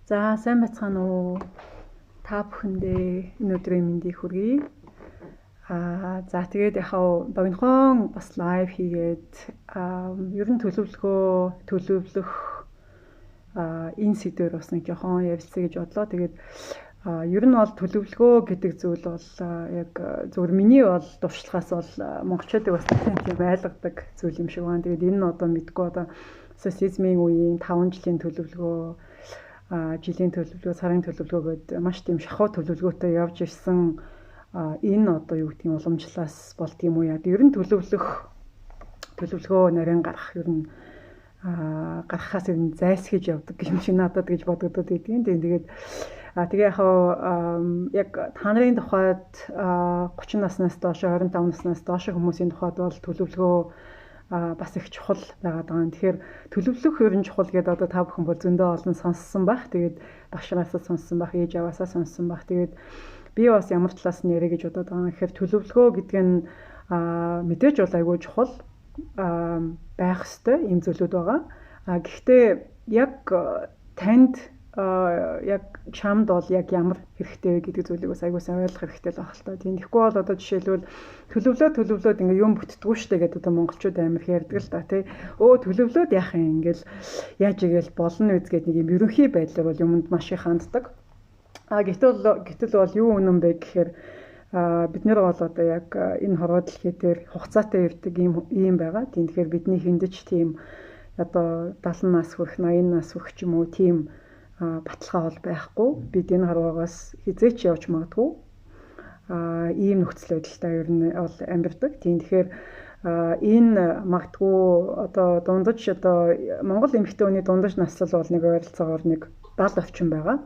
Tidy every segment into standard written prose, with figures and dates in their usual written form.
За сайн бацгаана уу? Та бүхэндээ энэ өдрийн мэндийг хүргэе. За тэгээд яхаа богинохон бас лайв хийгээд ер нь төлөвлөх энэ сэдвээр бас нэг жоохон ярилцъя гэж бодлоо. Тэгээд ер нь бол төлөвлөгөө гэдэг зүйл бол яг зөвхөн миний бол дуршлагаас бол монголчуудыг бас тийм байлгадаг зүйл юм шиг байна. Тэгээд энэ нь одоо мэдгүй одоо социализмын үеийн 5 жилийн төлөвлөгөө, жилийн төлөвлөгөө, сарын төлөвлөгөө гэдэг маш тийм шахуу төлөвлөгөөтэй явж ирсэн энэ одоо юу гэдэг нь уламжлалаас болт юм уу яа. Ер нь төлөвлөгөө нарийн гарах ер нь гарахаас ер нь зайлсхийж явдаг юм шиг надад гэж бодогдод байдгийн. Тэгээд тэгээ яг та нарын тухайд 30 наснаас доош 25 наснаас доош хүмүүсийн тухайд бол төлөвлөгөө бас их чухал байгаад байгаа. Тэгэхээр төлөвлөх ер нь чухал гэдэг одоо та бүхэн бол зөндөө олон сонссон байх. Тэгээд багшаасаа сонссон байх, ээж аваасаа сонссон байх. Тэгээд би бас ямар талаас нь ярэ гэж бодоод байгаа. Тэгэхээр төлөвлөгөө гэдэг нь мэдээж бол айгүй чухал байх ёстой юм зүйлүүд байгаа. Гэхдээ яг танд яг чамд бол яг ямар хэрэгтэй вэ гэдэг зүйлийг бас айгүй сайн ойлгох хэрэгтэй л байх л та. Тийм тэгэхгүй бол одоо жишээлбэл төлөвлөөд ингээ юм бүтдэггүй штэ гэдэг одоо монголчууд амар их ярьдаг л та тий. Төлөвлөөд яах юм ингээл яаж игээл болно үз гэдэг нэг юм ерөнхий байдлаар бол юмд маш их ханддаг. Гэтэл бол юу үнэн бэ гэхээр бид нэр бол одоо яг энэ хорвоо дэлхий дээр хугацаатай явдаг юм байгаа. Тийм тэгэхээр бидний хиндэж тийм одоо 70 нас хүрэх, 80 нас хүрэх ч юм уу тийм баталгаа бол байхгүй. Бид энэ харваагаас хизээч явж магадгүй. Ийм нөхцөл байдалтай ер нь бол амьдардаг. Тийм тэгэхээр энэ магадгүй одоо дундаж одоо Монгол эмэгтэй хүний дундаж наслал бол нэг ойролцоогоор нэг 70 орчим байгаа.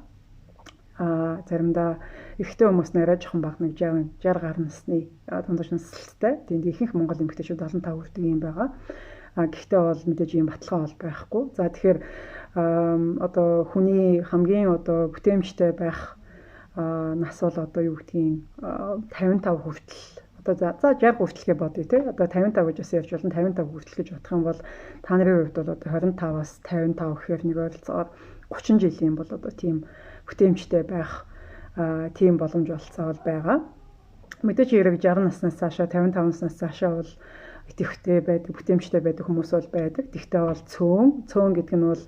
Заримдаа эрэгтэй хүмүүс нэрээ жоохон бага нэг 60 гаруй насны дундаж наслалтай. Тийм ихэнх Монгол эмэгтэйчүүд 75 хүрдэг юм байгаа. Гэхдээ бол мэдээж ийм баталгаа бол байхгүй. За тэгэхээр одоо хүний хамгийн одоо бүтээмжтэй байх нас бол одоо юу гэдгийг 55 хүртэл одоо за 60 хүртэлгээ бодъё те. Одоо 55 гэж бас ярьж болно. 55 хүртэл гэж бодох юм бол та нарын хувьд бол одоо 25-аас 55 гэхээр нэг ойролцоогоор 30 жилийн бол одоо тийм бүтээмжтэй байх тийм боломж болцоо бол байгаа. Мэдээж хэрэг 60 наснаас цаашаа 55 наснаас цаашаа бол идэвхтэй байдаг, бүтээмжтэй байдаг хүмүүс бол байдаг. Тэгтээ бол цөөн гэдэг нь бол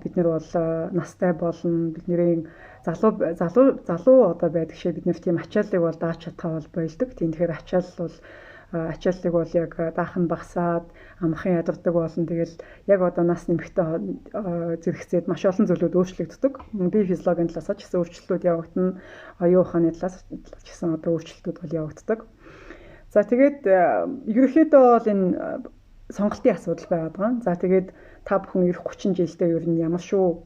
бид нар бол настай болно, бидний залуу одоо байдаг шиг бид нар тийм ачааллыг бол дааж чадхаа бол болдог. Тийм тэгэхээр ачааллыг бол яг даах нь багасаад амархан ядардаг болно. Тэгэл яг одоо нас нэмэхдээ зэрэгцээд маш олон зүйлүүд өөрчлөгддөг. Бие физиологийн талаас ч гэсэн өөрчлөлтүүд явагдана. Оюун ухааны талаас ч гэсэн одоо өөрчлөлтүүд бол явагддаг. За тэгээд ерөнхийдөө бол энэ сонголтын асуудал байгаад байгаа. За тэгээд та бүхэн ирэх 30 жилдээ ер нь ямар шүү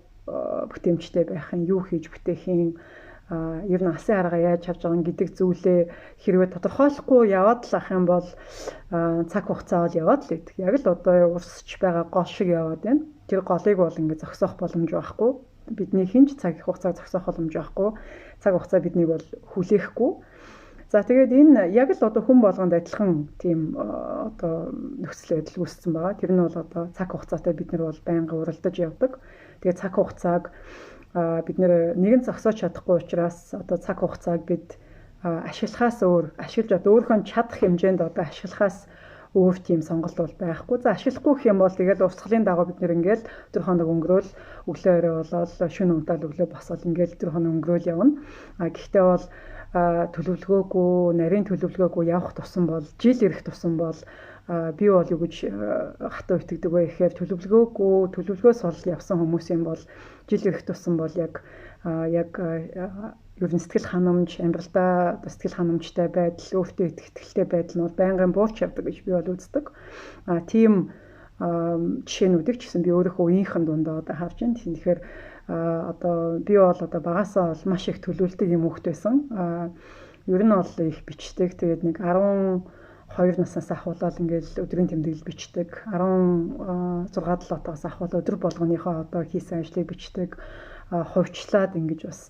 бүтээмжтэй байх юм, юу хийж бүтээх юм, ер нь алсын арга яаж харж байгаа гэдэг зүйлээ хэрвээ тодорхойлохгүй яваад л ах юм бол цаг хугацаа бол яваад л байдаг. Яг л одоо урсч байгаа гол шиг яваад байна. Тэр голыг бол ингээ зогсоох боломж байхгүй. Бидний хинч цаг хугацаа зогсоох боломж байхгүй. Цаг хугацаа биднийг бол хүлээхгүй. За тэгээд энэ яг л одоо хүн болгонд адилхан тийм одоо нөхцөл байдал үүссэн байгаа. Тэр нь бол одоо цаг хугацаатай бид нар бол байнга уралдаж явдаг. Тэгээд цаг хугацааг бид нэр нэгэн зогсоож чадахгүй учраас одоо цаг хугацааг бид ашиглахаас ашиглаж одоо өөрийнхөө чадах хэмжээнд одоо ашиглахаас өөр тийм сонголт бол байхгүй. За ашиглахгүй гэх юм бол тэгээд урсгалын дагуу бид нэр ингээл өдөр хоног өнгөрөөл өглөө өрөө болоод шөнө унтаал өглөө босоод ингээл өдөр хоног өнгөрөөл явна. Гэхдээ бол төлөвлөгөөгүй, нарийн төлөвлөгөөгүй явах тусам бол жил ирэх тусам бол би бол юу гэж хатуу итгэдэг вэ гэхээр төлөвлөгөөс ол явсан хүмүүсийн бол жил ирэх тусам бол яг ер нь сэтгэл ханамж, амьдралдаа сэтгэл ханамжтай байдал, өөртөө итгэлтэй байдал нь бол байнгын буурч явдаг гэж би бол үздэг. Тийм жишээнүүдийг ч гэсэн би өөрийнхөө үеийнхэн дундаа одоо харж байна. Тэгэхээр одоо би бол одоо багасаа бол маш их төлөвлөлтөг юм хөвгт байсан. Ер нь бол их бичдэг. Тэгээд нэг 12 наснаас ахуулаад ингээл өдрийн тэмдэглэл бичдэг. 16-7 оноос ахуул өдөр болгоныхоо одоо хийсэн ажлыг бичдэг. Хувьчлаад ингэж бас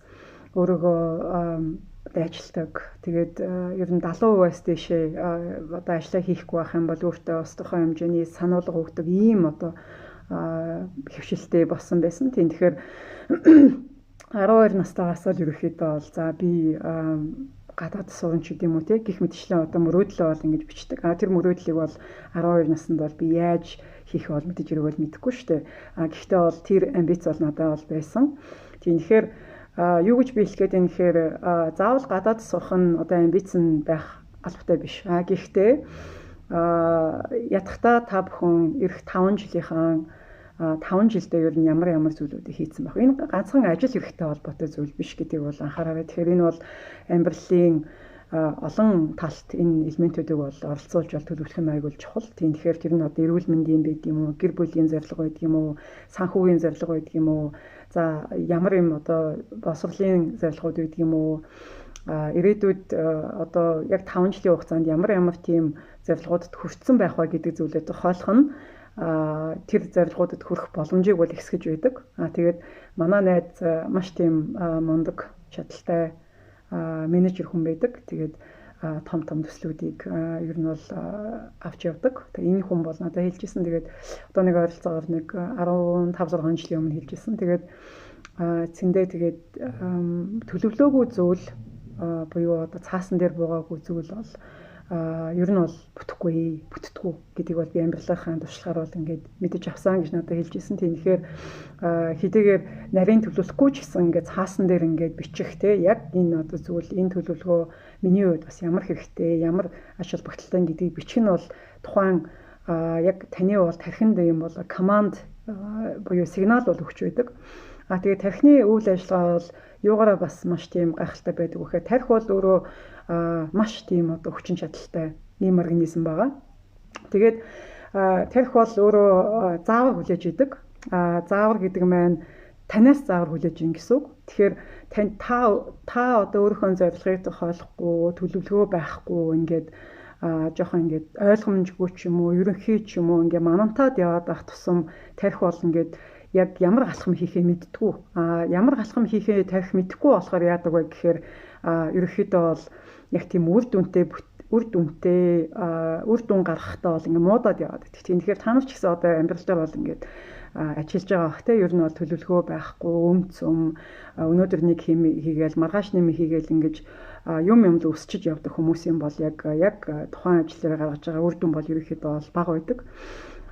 өөрийгөө одоо ажилтдаг. Тэгээд ер нь 70%-аас дээшээ одоо ажиллаа хийхгүй байх юм бол өөртөө бас тухайн хэмжээний сануулга өгдөг ийм одоо хөвшилтэй болсон байсан. Тийм тэгэхээр 12 настайгаас л ерөөхдөө бол за би гадаад сурна ч гэдэм үү те гих мэтчлэн одоо мөрөөдлөө бол ингэж бичдэг. Тэр мөрөөдлийг бол 12 наснд бол би яаж хийх бол мэдээж ирвэл мэдэхгүй шүү дээ. Гэхдээ бол тэр амбиц бол надад бол байсан. Тийм тэгэхээр юу гэж би хэлэх гээд юм гэхээр заавал гадаад сурах нь одоо амбиц нь байх албатай биш. Гэхдээ ятгахтаа та бүхэн эх 5 жилийнхаа 5 жилдээ ер нь ямар зүйлүүдийг хийсэн байх. Энэ ганцхан ажил хэрэгтэй холбоотой зүйл биш гэдгийг бол анхаараарай. Тэгэхээр энэ бол амьдралын олон талт энэ элементүүдийг бол оролцуулж төлөвлөх нь аягүй чухал. Тийм тэгэхээр тэр нь одоо эрүүл мэндийн байд юм уу, гэр бүлийн зорилго байд юм уу, санхүүгийн зорилго байд юм уу, за ямар юм одоо боловсролын зорилгууд байд юм уу, ирээдүйд одоо яг 5 жилийн хугацаанд ямар тийм зорилгуудад хүрсэн байх вэ гэдэг зүйлээ тохиолох нь тэр зорилгуудад хүрэх боломжийг бол ихсгэж байдаг. Тэгээд манай найз маш тийм мундаг чадaltaй менежер хүн байдаг. Тэгээд том төслүүдийг ер нь бол авч явдаг. Тэгээд энэ хүн бол надад хэлжсэн. Тэгээд одоо нэг ойролцоогоор нэг 15-6 жилийн өмнө хэлжсэн. Тэгээд цэндээ тэгээд төлөвлөөгүй зүйл буюу одоо цаасан дээр буугаагүй зүйл бол ер нь бол бүтдэггүй гэдгийг бол би амьдралынхаа туршлагаар бол ингээд мэдэж авсан гэж надад хэлжсэн. Тийм тэгэхээр хэдийгээр нарийн төлөвлөхгүй ч гэсэн ингээд цаасан дээр ингээд бичих те яг энэ одоо зүйл энэ төлөвлөгөө миний хувьд бас ямар хэрэгтэй, ямар ач холбогдолтой гэдгийг бичих нь бол тухайн яг таны бол тархинд юм бол команд буюу сигнал бол өгч байдаг. Тэгээд тархины үйл ажиллагаа бол юугаараа бас маш тийм гайхалтай байдаг вэхээр тархи бол өөрөө маш тийм одоо хүчин чадалтай ийм организм байгаа. Тэгээд тархи бол өөрөө заавар хүлээж идэг. Заавар гэдэг маань танаас заавар хүлээж ин гэсэн үг. Тэгэхээр та одоо өөрийнхөө зорилгыг тохиолохгүй, төлөвлөгөө байхгүй ингээд жоохон ингээд ойлгомжгүй ч юм уу, ерөнхий ч юм уу ингээд манантаад яваад байх тусам тархи бол ингээд яг ямар галхам хийхээ мэдтгүү. Ямар галхам хийхээ тархи мэдэхгүй болохоор яадаг вэ гэхээр ерөнхийдөө бол яг тийм үр дүн гаргахтаа бол ингээд муудаад яваад байдаг. Тэгэхээр та нар ч гэсэн одоо амьдрал дээр бол ингээд ажиллаж байгаа бах те ер нь бол төлөвлөгөө байхгүй, өнөөдөр нэг хийгээл маргааш нэм хийгээл ингэж юм л өсчиж явдаг хүмүүсийн бол яг тухайн ажлаараа гаргаж байгаа үр дүн бол ерөнхийдөө бол бага байдаг.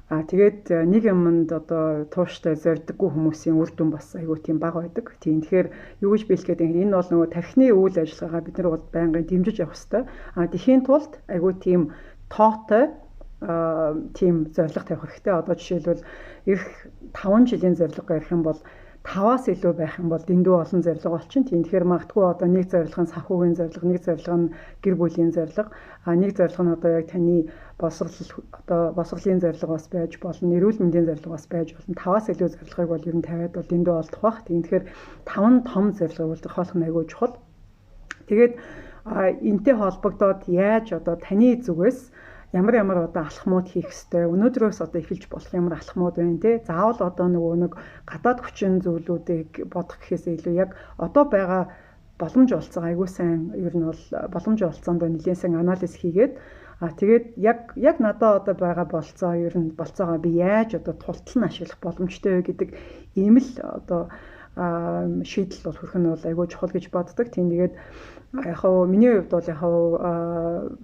Тэгээд нэг юмд одоо тууштай зорддоггүй хүмүүсийн үр дүн бас айгүй тийм бага байдаг. Тийм тэгэхээр юу гэж биелэх гэдэг энэ бол нөгөө тархины үйл ажиллагаагаа бид нар бол байнгын дэмжиж явах хэрэгтэй. Тэхийн тулд айгүй тийм тоотой тийм зорилго тавих хэрэгтэй. Одоо жишээлбэл эх 5 жилийн зорилго ярих юм бол 5-аас илүү байх юм бол дэндүү олон зорилго болчин. Тийм тэгэхээр магадгүй одоо нэг зорилго нь санхүүгийн зорилго, нэг зорилго нь гэр бүлийн зорилго, нэг зорилго нь одоо яг таны боловсролын зорилго бас байж болно, эрүүл мэндийн зорилго бас байж болно. 5-аас илүү зорилгыг бол ер нь тавиад бол дэндүү олдох бах. Тэгэхээр 5 том зорилгыг бол тохиолох нь аягүй чухал. Тэгээд энтэй холбогдоод яаж одоо таны зүгээс ямар одоо алхмууд хийх ёстой. Өнөөдрөөс одоо эхэлж болох ямар алхмууд байна те. Заавал одоо нэг гадаад хүчин зүйлүүдийг бодох гэхээс илүү яг одоо байгаа боломж олцоо айгуу сайн ер нь бол боломж олцоонд нэлээд сайн анализ хийгээд тэгээд яг надад одоо байгаа болцоо ер нь болцоогоо би яаж одоо тултал нь ашиглах боломжтой вэ гэдэг ийм л одоо шийдэл бол хүрэх нь бол айгүй чухал гэж боддог. Тийм тэгээд яг миний хувьд бол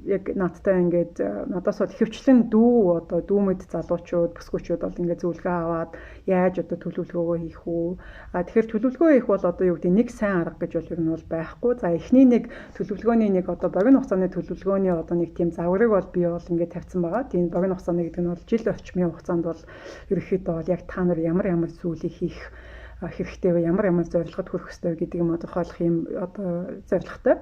яг надтай ингээд надаас бол хөвчлэн дүүмэд залуучууд, бүсгүүчүүд бол ингээд зөвлөгөө аваад яаж одоо төлөвлөгөөгөө хийх үү. Тэгэхээр төлөвлөгөө хийх бол одоо юу гэдэг нэг сайн арга гэж бол ер нь бол байхгүй. За эхний нэг төлөвлөгөөний нэг одоо богино хугацааны төлөвлөгөөний одоо нэг тийм загварыг бол би бол ингээд тавьсан байгаа. Тийм богино хугацааны гэдэг нь бол жил орчмын хугацаанд бол ерөнхийдөө бол яг та нар ямар зүйлийг хийх хэрэгтэй вэ, ямар зорилгод хүрэх ёстой вэ гэдэг юм тодорхойлох юм одоо зорилготой.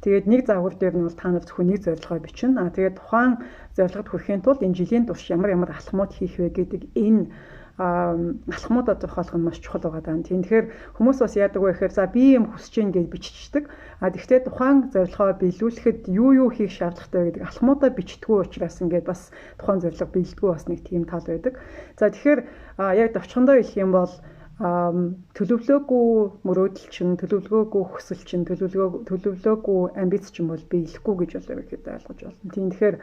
Тэгээд нэг загвар дээр нь бол та нар зөвхөн нэг зорилгоо бичнэ. Тэгээд тухайн зорилгод хүрэхийн тулд энэ жилийн турш ямар алхмууд хийх вэ гэдэг энэ алхмуудаа тодорхойлох нь маш чухал байгаа даа. Тэгэхээр хүмүүс бас яадаг вэ гэхээр за би юм хүсэж гин гэж биччихдэг. Тэгэхдээ тухайн зорилгоо биелүүлэхэд юу хийх шаардлагатай вэ гэдэг алхмуудаа бичдэггүй учраас ингээд бас тухайн зорилго биелдэггүй бас нэг тийм тал байдаг. За тэгэхээр яг товчхондоо хэлэх юм бол төлөвлөөгүй мөрөөдөл чинь, төлөвлөгөөгүй хүсэл чинь, төлөвлөөгүй амбиц чинь бол биелэхгүй гэж бол ерөөхдөө ойлгож байна. Тийм тэгэхээр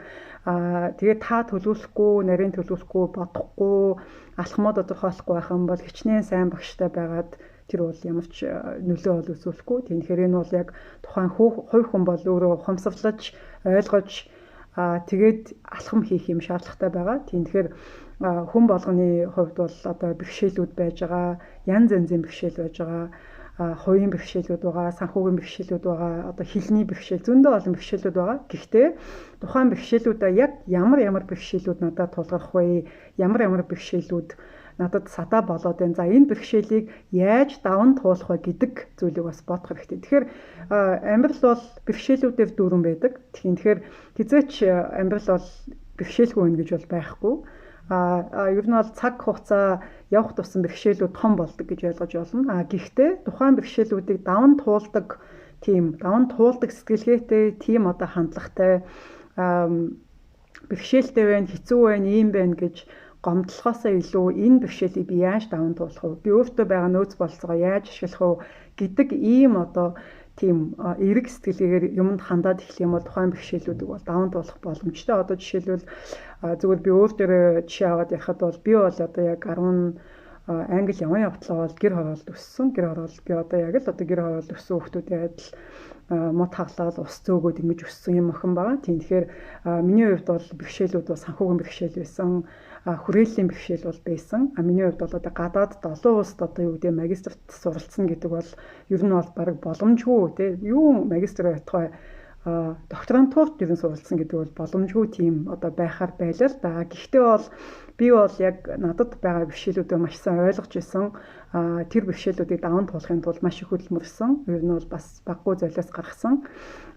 тэгээд та төлөвлөхгүй, нарийн төлөвлөхгүй, бодохгүй, алхмууд тодорхойлохгүй байх юм бол хичнээн сайн багштай байгаад тэр бол ямар ч нөлөө бол үзүүлэхгүй. Тийм тэгэхээр энэ бол яг тухайн хувь хүн бол өөрөө ухамсарлаж, ойлгож тэгээд алхам хийх юм шаардлагатай байгаа. Тийм тэгэхээр хүн болгоны хувьд бол одоо бэрхшээлүүд байж байгаа, янз янзын бэрхшээл байж байгаа, хувийн бэрхшээлүүд байгаа, санхүүгийн бэрхшээлүүд байгаа, одоо хэлний бэрхшээл зөндөө олон бэрхшээлүүд байгаа. Гэхдээ тухайн бэрхшээлүүдээ яг ямар бэрхшээлүүд надад тулгарх вэ? Ямар бэрхшээлүүд надад садаа болоод байна. За энэ бэрхшээлийг яаж даван туулах вэ гэдэг зүйлийг бас бодох хэрэгтэй. Тэгэхээр амьдрал бол бэрхшээлүүдээр дүүрэн байдаг. Тэгэхээр хизээч амьдрал бол бэрхшээлгүй байна гэж бол байхгүй. Ер нь бол цаг хугацаа явах тусам бэрхшээлүүд том болдог гэж ойлгож байна. Гэхдээ тухайн бэрхшээлүүдийг даван туулдаг сэтгэлгээтэй, тийм одоо хандлагатай бэрхшээлтэй байна, хэцүү байна, ийм байна гэж гомдлохоосоо илүү энэ бэрхшээлийг би яаж даван туулах вэ? Би өөртөө байгаа нөөц болцоогоо яаж ашиглах вэ гэдэг ийм одоо тийм эерэг сэтгэлгээгээр юмд хандаад эхлэх юм бол тухайн бэрхшээлүүдийг бол даван туулах боломжтой. Одоо жишээлбэл зүгээр би өөр дээрээ жишээ аваад ярихад бол би бол одоо яг 10 англи яван явдлаа бол гэр хороолд өссөн. Би одоо яг л одоо гэр хороолд өссөн хүмүүстэй адил мод хаглаад ус зөөгөөд ингэж өссөн юм охин байгаа. Тийм тэгэхээр миний хувьд бол бэрхшээлүүд бол санхүүгийн бэрхшээл байсан, хүрээллийн бэрхшээл бол байсан. Миний хувьд бол одоо гадаад 7 улсад одоо юу гэдэг магистрт суралцсан гэдэг бол ер нь бол баг боломжгүй тий. Юу магистр байтугай докторантурт ер нь суралцсан гэдэг бол боломжгүй тийм одоо байхаар байлаа л да. Гэхдээ бол би бол яг надад байгаа бэрхшээлүүдээ маш сайн ойлгож исэн. Тэр бэрхшээлүүдийг даван туулахын тулд маш их хөдөлмөрсөн. Ер нь бол бас баггүй золиос гаргасан.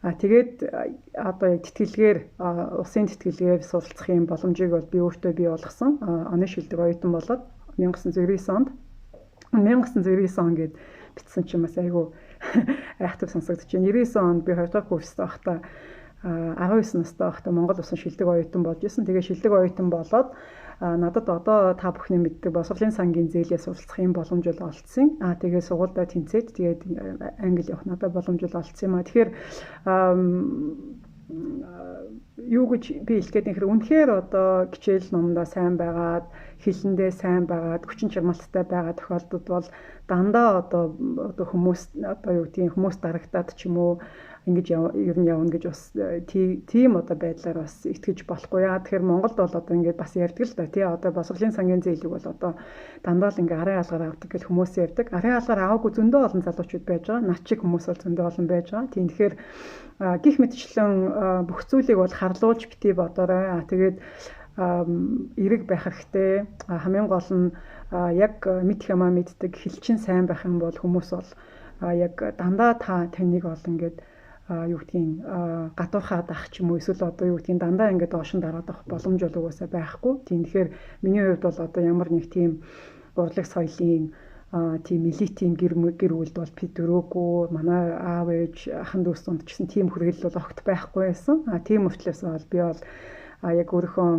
Тэгээд одоо яг усын тэтгэлгээр суралцах юм боломжийг бол би өөртөө бий болгосон. Оны шилдэг оюутан болоод 1999 он гээд бичсэн чинь бас айгүй айхтар сонсогдож байна. 99 онд би 2 дахь курст байхдаа 19 настай байхдаа Монгол усан шилдэг оюутан болж исэн. Тэгээ шилдэг оюутан болоод надад одоо та бүхний мэддэг боловсролын сангийн зээлээ суралцах юм боломж бол олцсон. Тэгээ сургуультай тэнцээд тэгээд англи явах надад боломж бол олцсон юм. Тэгэхээр юу гэж би хэлэх гээд нэхэр үнэхээр одоо хичээл номдоо сайн байгаад, хэлэндээ сайн байгаад, хүчин чармайлттай байгаа тохиолдолд бол дандаа одоо хүмүүс одоо юу гэдгийг хүмүүс дарагтаад ч юм уу ингэж ер нь явна гэж бас тийм одоо байдлаар бас итгэж болохгүй яа. Тэгэхээр Монголд бол одоо ингэж бас ярьдаг л да тий одоо боловсролын сангийн зээлийг бол одоо дандаа л ингээ арын алгаар авдаг гэж хүмүүс ярьдаг. Арын алгаар аваагүй зөндөө олон залуучууд байж байгаа. Над чиг хүмүүс бол зөндөө олон байж байгаа. Тийм тэгэхээр гих мэтчлэн бүх зүйлийг бол харлуулж битгий бодоорой. Тэгээд эрэг байх хэрэгтэй. Хамгийн гол нь яг мэдх юмаа мэддэг, хэлчин сайн байх юм бол хүмүүс бол яг дандаа таныг бол ингээд юу гэдгийг гадуурхаад ах ч юм уу эсвэл одоо юу гэдгийг дандаа ингээд доошин дараад авах боломж бол угаасаа байхгүй. Тийм тэгэхээр миний хувьд бол одоо ямар нэг тийм урлаг соёлын тийм элитийн гэр бүлд бол би дөрөөгүй, манай аав ээж ахын дүүс дунд ч гэсэн тийм хүрээлэл бол огт байхгүй байсан. Тийм мөртлөөс бол би бол яг өөрийнхөө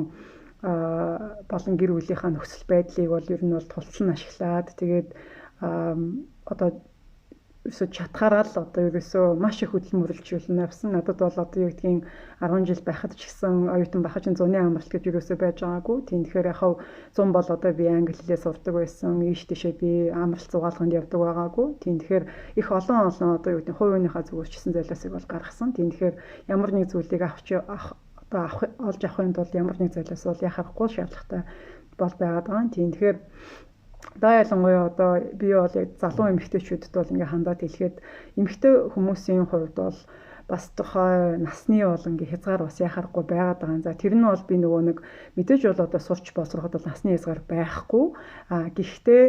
болон гэр бүлийнхаа нөхцөл байдлыг бол ер нь бол тулцсан ашиглаад тэгээд одоо өсөж чадхаараа л одоо ерөөсөө маш их хөдөлмөрлжүүлнэ авсан. Надад бол одоо юу гэдгийг 10 жил байхад ч гэсэн оюутан байхад ч зуны амралт гэж ерөөсөө байж байгаагүй. Тийм тэгэхээр яхав 100 бол одоо би англи хэлээ сурдаг байсан. Ийш тийшээ би амралт зугаалганд явдаг байгаагүй. Тийм тэгэхээр их олон одоо юу гэдэг хувийнхаа зүгээрчсэн золиосыг бол гаргасан. Тийм тэгэхээр ямар нэг зүйлийг олж авахын тулд ямар нэг золиос бол яхахгүй шаардлагатай бол байгаад байгаа. Тийм тэгэхээр ялангуяа одоо би бол яг залуу эмэгтэйчүүдэд бол ингээ хандаад хэлэхэд эмэгтэй хүмүүсийн хувьд бол бас тухай насны бол ингээ хязгаар бас яхахгүй байгаад байгаа. За тэр нь бол би нөгөө нэг мэдээж бол одоо сурч боловсроход бол насны хязгаар байхгүй. Гэхдээ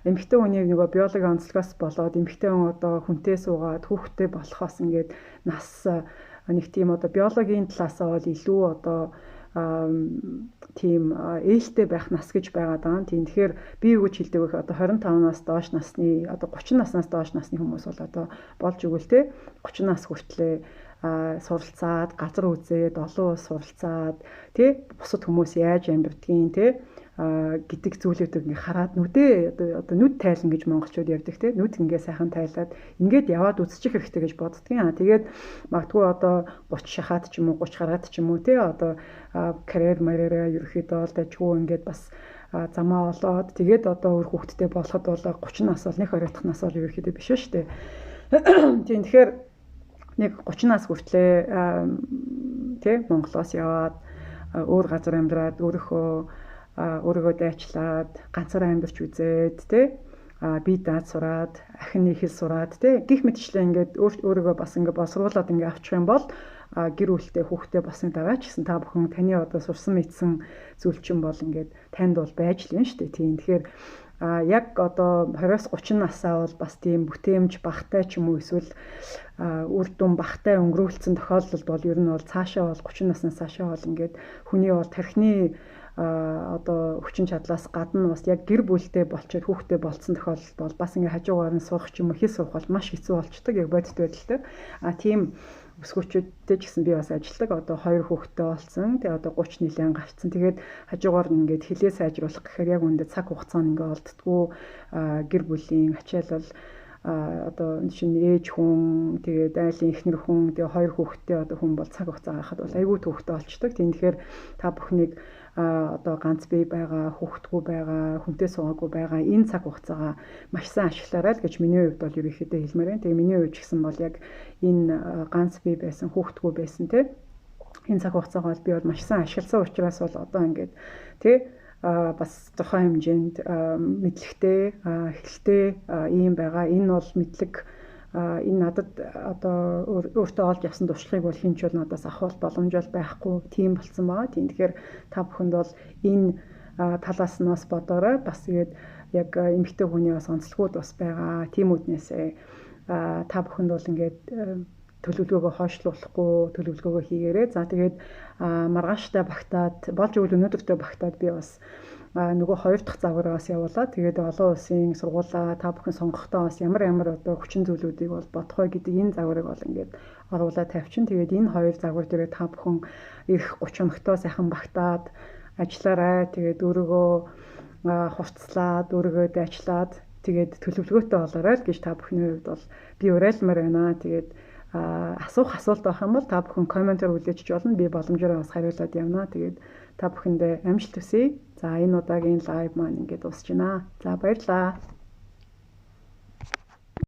эмэгтэй хүний нөгөө биологийн онцлогоос болоод эмэгтэй хүн одоо хүнтэй суугаад хүүхэдтэй болохоос ингээд нас нэг тийм одоо биологийн талаасаа бол илүү одоо тийм ээлтэй байх нас гэж байгаад байгаа. Тийм тэгэхээр би юу гэж хэлдэг вэ? Одоо 25-наас доош насны одоо 30 наснаас доош насны хүмүүс бол одоо болж өгвөл те 30 нас хүртлээ суралцаад газар үзээд олон улс суралцаад те бусад хүмүүс яаж амьддгийг те гэдэг зүйлүүдийг ингээ хараад нүдээ одоо нүд тайлан гэж монголчууд ярьдаг те нүд ингээ сайхан тайлаад ингээд яваад үзчих хэрэгтэй гэж боддгийн. Тэгээд магадгүй одоо 30 шахаад ч юм уу 30 гараад ч юм уу те одоо карьер марьераа ерөөхдөө бол дажгүй ингээд бас замаа олоод тэгээд одоо өөр хүүхдтэй болоход бол 30 нас бол нэг оройтох нас бол ерөөхдөө биш шүү дээ. Тийм тэгэхээр нэг 30 нас хүртлээ тий Монголоос яваад өөр газар амьдраад өөрийгөө дайчлаад ганцаараа амьдарч үзээд тий бие дааж сураад ахин нэг хэл сураад тий гих мэтчлээ ингээд өөрийгөө бас ингээд боловсруулад ингээд авчих юм бол гэр бүлтэй хүүхдээ болсон дараа ч гэсэн та бүхэн таны одоо сурсан мэдсэн зүйл чинь бол ингээд танд бол байж л юм шүү дээ тийм тэгэхээр яг одоо 20-30 насаа бол бас тийм бүтээмж багтай ч юм уу эсвэл үр дүн багтай өнгөрүүлсэн тохиолдолд бол ер нь бол цаашаа бол 30 наснаас цаашаа бол ингээд хүний бол тархины одоо хүчин чадлаас гадна бас яг гэр бүлтэй болчиход хүүхдээ болцсон тохиолдолд бол бас ингээ хажуугаар нь сурах ч юм уу хэл сурах бол маш хэцүү болчдөг яг бодит байдалтай. Тийм өсгөөчүүдтэй ч гэсэн би бас ажилладаг. Одоо 2 хүүхэдтэй болсон. Тэгээ одоо 30 нилийн гарцсан. Тэгээд хажуугаар нь ингээд хилээ сайжруулах гэхээр яг үүндээ цаг хугацаанд ингээ олддггүй гэр бүлийн ачаалал одоо шинэ ээж хүн тэгээд айлын эхнэр хүн тэгээд 2 хүүхэдтэй одоо хүн бол цаг хугацаа гаргахад бол айгүй төвхтэй болчдөг. Тийм тэгэхээр та бүхнийг одоо ганц бие байгаа, хүүхдгүй байгаа, хүнтэй суугаагүй байгаа энэ цаг хугацаагаа маш сайн ашиглаарай л гэж миний хувьд бол ерөнхийдөө хэлмээр байна. Тэгээ миний хувьд ч гэсэн бол яг энэ ганц бие байсан, хүүхдгүй байсан те энэ цаг хугацаагаа би бол маш сайн ашигласан учраас бол одоо ингээд те бас зохион хэмжээнд мэдлэгтэй, эхлэлтэй ийм байгаа. Энэ бол мэдлэг энэ надад одоо өөртөө олж авсан туршлагыг бол хинч бол надаас авах боломж бол байхгүй тийм болсон байгаа. Тийм тэгэхээр та бүхэнд бол энэ талаас нь бас бодоорой. Бас тэгээд яг эмэгтэй хүний бас онцлогуд бас байгаа. Тиймүүднээсээ та бүхэнд бол ингээд төлөвлөгөөгөө хойшлуулахгүй төлөвлөгөөгөө хийгээрэй. За тэгээд маргааштай багтаад болж өгөл өнөөдөртөө багтаад би бас нөгөө 2 дахь загвараас явуулаад тэгээд олон улсын сургуулаа та бүхэн сонгохдоо бас ямар одоо хүчин зүйлүүдийг бол бодох вэ гэдэг энэ загварыг бол ингээд оруулаад тавьчин. Тэгээд энэ 2 загвар дээр та бүхэн их 30 өнөختөө сайхан багтаад ажиллаарай. Тэгээд өөрийгөө хувцлаад өөрийгөө дайчлаад тэгээд төлөвлөгөөтэй болоорой л гэж та бүхний хувьд бол би уриалмаар байна. Тэгээд асуух асуулт байх юм бол та бүхэн комментээр үлээж болно. Би боломжоор бас хариулаад явна. Тэгээд та бүхэндээ амжилт хүсье. За энэ удаагийн лайв маань ингээд дуусчихна. За баярлалаа.